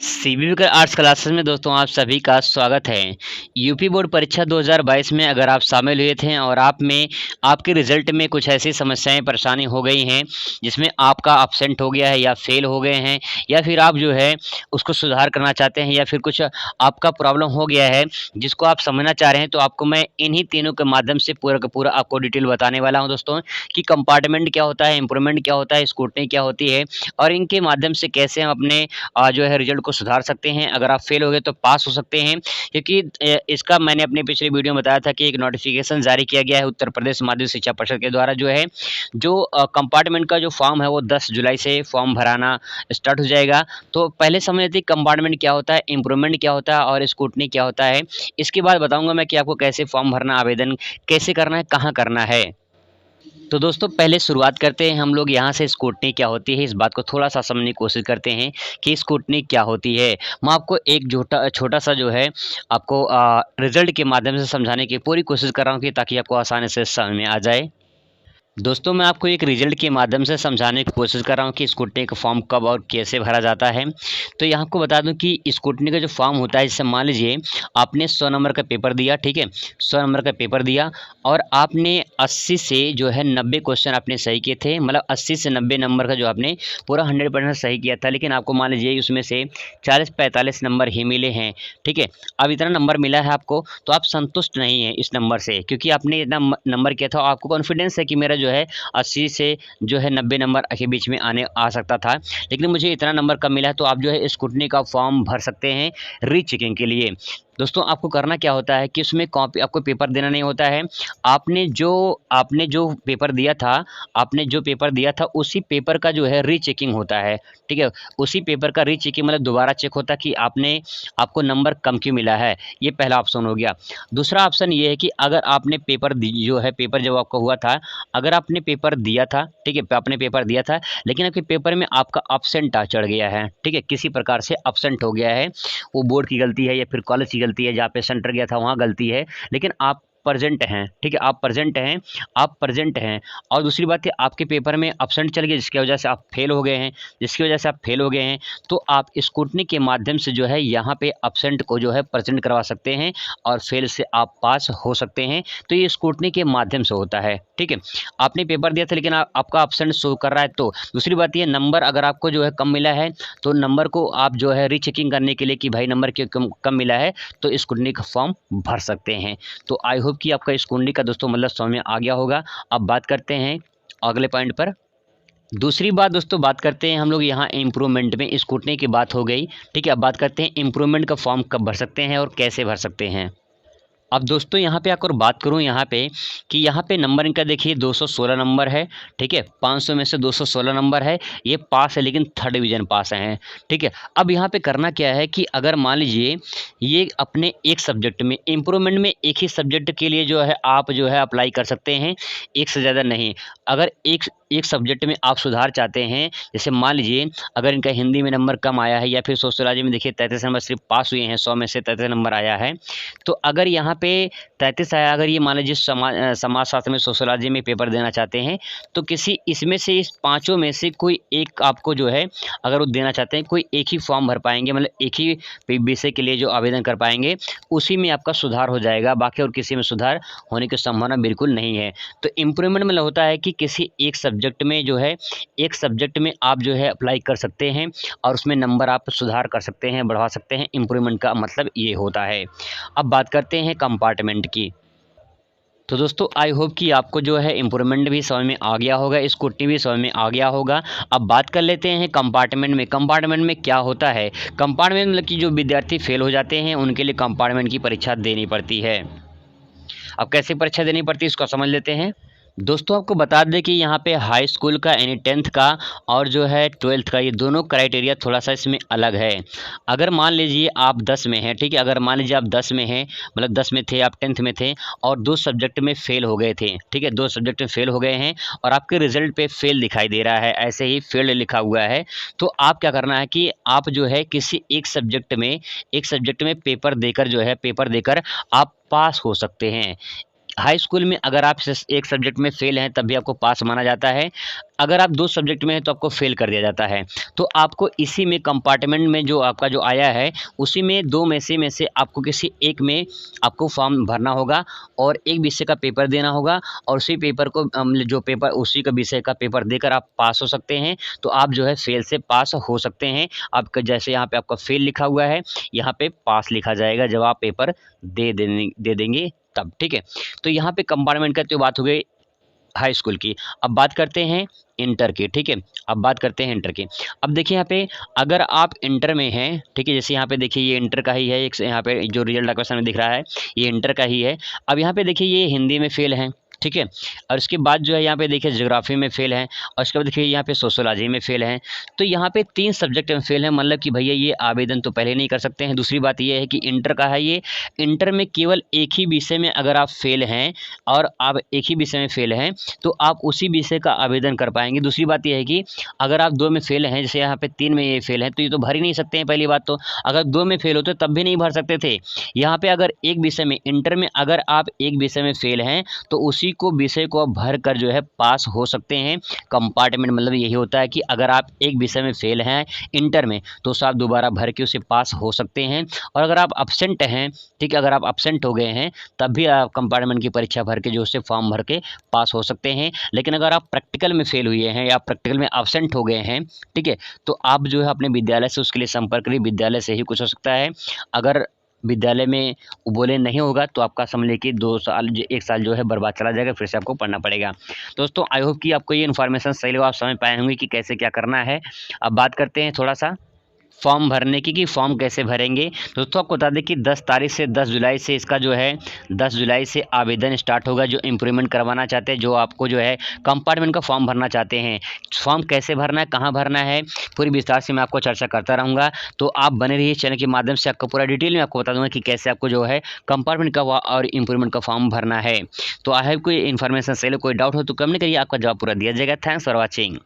CBSE के arts classes में दोस्तों आप सभी का स्वागत है। यूपी बोर्ड परीक्षा 2022 में अगर आप शामिल हुए थे और आप में आपके रिजल्ट में कुछ ऐसी समस्याएं परेशानी हो गई हैं जिसमें आपका एब्सेंट हो गया है या फेल हो गए हैं या फिर आप जो है उसको सुधार करना चाहते हैं या फिर कुछ आपका प्रॉब्लम हो गया है जिसको आप समझना चाह रहे हैं, तो आपको मैं इन्हीं तीनों के माध्यम से पूरा का पूरा आपको डिटेल बताने वाला हूँ दोस्तों कि कंपार्टमेंट क्या होता है, इम्प्रूवमेंट क्या होता है, स्क्रूटनी क्या होती है और इनके माध्यम से कैसे हम अपने जो है रिजल्ट को सुधार सकते हैं। अगर आप फेल हो गए तो पास हो सकते हैं, क्योंकि इसका मैंने अपने पिछले वीडियो में बताया था कि एक नोटिफिकेशन जारी किया गया है उत्तर प्रदेश माध्यमिक शिक्षा परिषद के द्वारा जो कंपार्टमेंट का जो फॉर्म है वो 10 जुलाई से फॉर्म भराना स्टार्ट हो जाएगा। तो पहले समझ लेते हैं कंपार्टमेंट क्या होता है, इम्प्रूवमेंट क्या होता है और स्क्रूटनी क्या होता है। इसके बाद बताऊंगा मैं कि आपको कैसे फॉर्म भरना, आवेदन कैसे करना है, कहाँ करना है। तो दोस्तों पहले शुरुआत करते हैं हम लोग यहाँ से स्क्रूटनी क्या होती है, इस बात को थोड़ा सा समझने की कोशिश करते हैं कि स्क्रूटनी क्या होती है। मैं आपको एक छोटा सा जो है आपको रिजल्ट के माध्यम से समझाने की पूरी कोशिश कर रहा हूँ कि ताकि आपको आसानी से समझ में आ जाए। दोस्तों मैं आपको एक रिजल्ट के माध्यम से समझाने की कोशिश कर रहा हूँ कि स्क्रूटनी का फॉर्म कब और कैसे भरा जाता है। तो यहाँ आपको बता दूँ कि स्क्रूटनी का जो फॉर्म होता है, जैसे मान लीजिए आपने 100 नंबर का पेपर दिया, ठीक है, 100 नंबर का पेपर दिया और आपने 80 से जो है 90 क्वेश्चन आपने सही किए थे, मतलब 80 से 90 नंबर का जो आपने पूरा 100% सही किया था, लेकिन आपको मान लीजिए उसमें से 40-45 नंबर ही मिले हैं, ठीक है। अब इतना नंबर मिला है आपको, तो आप संतुष्ट नहीं हैं इस नंबर से, क्योंकि आपने इतना नंबर किया था, आपको कॉन्फिडेंस है कि मेरा जो है 80 से जो है 90 नंबर के बीच में आने आ सकता था, लेकिन मुझे इतना नंबर कम मिला है। तो आप जो है स्क्रूटनी का फॉर्म भर सकते हैं रीचेकिंग के लिए। दोस्तों आपको करना क्या होता है कि उसमें कॉपी, आपको पेपर देना नहीं होता है। आपने जो पेपर दिया था उसी पेपर का जो है रीचेकिंग होता है, ठीक है। उसी पेपर का रीचेकिंग मतलब दोबारा चेक होता है कि आपको नंबर कम क्यों मिला है। ये पहला ऑप्शन हो गया। दूसरा ऑप्शन ये है कि अगर आपने पेपर जब आपका हुआ था, अगर आपने पेपर दिया था, ठीक है, आपने पेपर दिया था लेकिन आपके पेपर में आपका एब्सेंट चढ़ गया है, ठीक है, किसी प्रकार से एब्सेंट हो गया है, वो बोर्ड की गलती है या फिर कॉलेज की गलती है, जहाँ पे सेंटर गया था वहाँ गलती है, लेकिन आप प्रेजेंट हैं, ठीक है, आप प्रेजेंट हैं और दूसरी बात है आपके पेपर में एब्सेंट चल गया जिसकी वजह से आप फेल हो गए हैं, तो आप स्क्रूटनी के माध्यम से जो है यहाँ पे एब्सेंट को जो है प्रेजेंट करवा सकते हैं और फेल से आप पास हो सकते हैं। तो ये स्क्रूटनी के माध्यम से होता है, ठीक है। आपने पेपर दिया था लेकिन आपका एब्सेंट शो कर रहा है। तो दूसरी बात ये, नंबर अगर आपको जो है कम मिला है तो नंबर को आप जो है रीचेकिंग करने के लिए कि भाई नंबर क्यों कम मिला है, तो स्क्रूटनी का फॉर्म भर सकते हैं। तो आई होप कि आपका स्क्रूटनी का दोस्तों मतलब समझ में आ गया होगा। अब बात करते हैं अगले पॉइंट पर। दूसरी बात दोस्तों, बात करते हैं हम लोग यहाँ इम्प्रूवमेंट में, स्क्रूटनी की बात हो गई, ठीक है। अब बात करते हैं इम्प्रूवमेंट का फॉर्म कब भर सकते हैं और कैसे भर सकते हैं। अब दोस्तों यहाँ पे आकर बात करूँ यहाँ पे कि यहाँ पे नंबर इनका देखिए 216 नंबर है, ठीक है, 500 में से 216 नंबर है, ये पास है लेकिन थर्ड डिवीजन पास हैं, ठीक है। अब यहाँ पे करना क्या है कि अगर मान लीजिए ये अपने एक सब्जेक्ट में, इम्प्रूवमेंट में एक ही सब्जेक्ट के लिए जो है आप जो है अप्लाई कर सकते हैं, एक से ज़्यादा नहीं। अगर एक सब्जेक्ट में आप सुधार चाहते हैं, जैसे मान लीजिए अगर इनका हिंदी में नंबर कम आया है या फिर सोशियोलॉजी में देखिए 33 नंबर सिर्फ पास हुए हैं, 100 में से 33 नंबर आया है, तो अगर यहाँ पे 33 आया, अगर ये मान लीजिए समाजशास्त्र में, सोशियोलॉजी में पेपर देना चाहते हैं, तो किसी इसमें से इस पाँचों में से कोई एक आपको जो है अगर वो देना चाहते हैं, कोई एक ही फॉर्म भर पाएंगे, मतलब एक ही विषय के लिए जो आवेदन कर पाएंगे उसी में आपका सुधार हो जाएगा, बाकी और किसी में सुधार होने की संभावना बिल्कुल नहीं है। तो इम्प्रूवमेंट मतलब होता है कि किसी एक सब्जेक्ट में जो है, एक सब्जेक्ट में आप जो है अप्लाई कर सकते हैं और उसमें नंबर आप सुधार कर सकते हैं, बढ़वा सकते हैं। इम्प्रूवमेंट का मतलब ये होता है। अब बात करते हैं कंपार्टमेंट की। तो दोस्तों आई होप कि आपको जो है इम्प्रूवमेंट भी समझ में आ गया होगा, स्क्रूटनी भी समझ में आ गया होगा। अब बात कर लेते हैं कंपार्टमेंट में। कंपार्टमेंट में क्या होता है? कंपार्टमेंट मतलब कि जो विद्यार्थी फेल हो जाते हैं उनके लिए कंपार्टमेंट की परीक्षा देनी पड़ती है। अब कैसे परीक्षा देनी पड़ती है इसको समझ लेते हैं। दोस्तों आपको बता दें कि यहाँ पे हाई स्कूल का यानी 10th का और जो है 12th का, ये दोनों क्राइटेरिया थोड़ा सा इसमें अलग है। अगर मान लीजिए आप 10 में हैं, ठीक है, अगर मान लीजिए आप 10 में हैं, मतलब 10 में थे, आप 10th में थे और 2 सब्जेक्ट में फ़ेल हो गए थे, ठीक है, 2 सब्जेक्ट में फ़ेल हो गए हैं और आपके रिजल्ट पे फ़ेल दिखाई दे रहा है, ऐसे ही फ़ेल लिखा हुआ है, तो आप क्या करना है कि आप जो है किसी एक सब्जेक्ट में पेपर देकर जो है, पेपर देकर आप पास हो सकते हैं। हाई स्कूल में अगर आप एक सब्जेक्ट में फेल हैं तब भी आपको पास माना जाता है। अगर आप 2 सब्जेक्ट में हैं तो आपको फेल कर दिया जाता है। तो आपको इसी में कंपार्टमेंट में जो आपका जो आया है उसी में 2 में से आपको किसी एक में आपको फॉर्म भरना होगा और एक विषय का पेपर देना होगा और उसी पेपर को जो पेपर उसी का विषय का पेपर देकर आप पास हो सकते हैं। तो आप जो है फेल से पास हो सकते हैं। आपका जैसे यहाँ पे आपका फेल लिखा हुआ है, यहाँ पे पास लिखा जाएगा जब आप पेपर दे देंगे तब, ठीक है। तो यहाँ पे कंपार्टमेंट का तो बात हो गई हाई स्कूल की। अब बात करते हैं इंटर की, ठीक है। अब बात करते हैं इंटर की। अब देखिए यहाँ पे अगर आप इंटर में हैं, ठीक है, जैसे यहाँ पे देखिए ये इंटर का ही है, एक यहाँ पे जो रिजल्ट आपके सामने दिख रहा है ये इंटर का ही है। अब यहाँ पे देखिए ये हिंदी में फेल हैं, ठीक है। और उसके बाद जो है यहाँ पे देखिए ज्योग्राफी में फेल हैं और उसके बाद देखिए यहाँ पे सोशियोलॉजी में फेल हैं। तो यहाँ पे 3 सब्जेक्ट में फेल हैं, मतलब कि भैया ये आवेदन तो पहले नहीं कर सकते हैं। दूसरी बात ये है कि इंटर का है ये, इंटर में केवल एक ही विषय में अगर आप फेल हैं और आप एक ही विषय में फेल हैं तो आप उसी विषय का आवेदन कर पाएंगे। दूसरी बात यह है कि अगर आप 2 में फेल हैं, जैसे यहाँ पे 3 में ये फेल हैं तो ये तो भर ही नहीं सकते हैं। पहली बात तो अगर 2 में फेल होते तब भी नहीं भर सकते थे। यहाँ पे अगर एक विषय में इंटर में अगर आप एक विषय में फेल हैं तो उसी को विषय को भर कर जो है पास हो सकते हैं। कंपार्टमेंट मतलब यही होता है कि अगर आप एक विषय में फेल हैं इंटर में तो उसे आप दोबारा भर के उसे पास हो सकते हैं। और अगर आप अब्सेंट हैं, ठीक है, अगर आप अब्सेंट हो गए हैं तब भी आप कंपार्टमेंट की परीक्षा भर के जो उससे फॉर्म भर के पास हो सकते हैं। लेकिन अगर आप प्रैक्टिकल में फेल हुए हैं या प्रैक्टिकल में अब्सेंट हो गए हैं, ठीक है, तो आप जो है अपने विद्यालय से उसके लिए संपर्क करिए। विद्यालय से ही कुछ हो सकता है। अगर विद्यालय में बोले नहीं होगा तो आपका समझ लीजिए कि 2 साल 1 साल जो है बर्बाद चला जाएगा, फिर से आपको पढ़ना पड़ेगा। दोस्तों आई होप कि आपको ये इन्फॉर्मेशन सही लगा, आप समझ पाए होंगे कि कैसे क्या करना है। अब बात करते हैं थोड़ा सा फॉर्म भरने की कि फॉर्म कैसे भरेंगे। दोस्तों आपको बता दें कि 10 तारीख से 10 जुलाई से इसका जो है 10 जुलाई से आवेदन स्टार्ट होगा। जो इम्प्रूवमेंट करवाना चाहते हैं, जो आपको जो है कंपार्टमेंट का फॉर्म भरना चाहते हैं, फॉर्म कैसे भरना है, कहाँ भरना है, पूरी विस्तार से मैं आपको चर्चा करता रहूँगा। तो आप बने रहिए चैनल के माध्यम से, आपको पूरा डिटेल में आपको बता दूँगा कि कैसे आपको जो है कंपार्टमेंट का और इम्प्रूवमेंट का फॉर्म भरना है। तो आई होप कोई इन्फॉर्मेशन सही, कोई डाउट हो तो कमेंट करिए, आपका जवाब पूरा दिया जाएगा। Thanks for watching.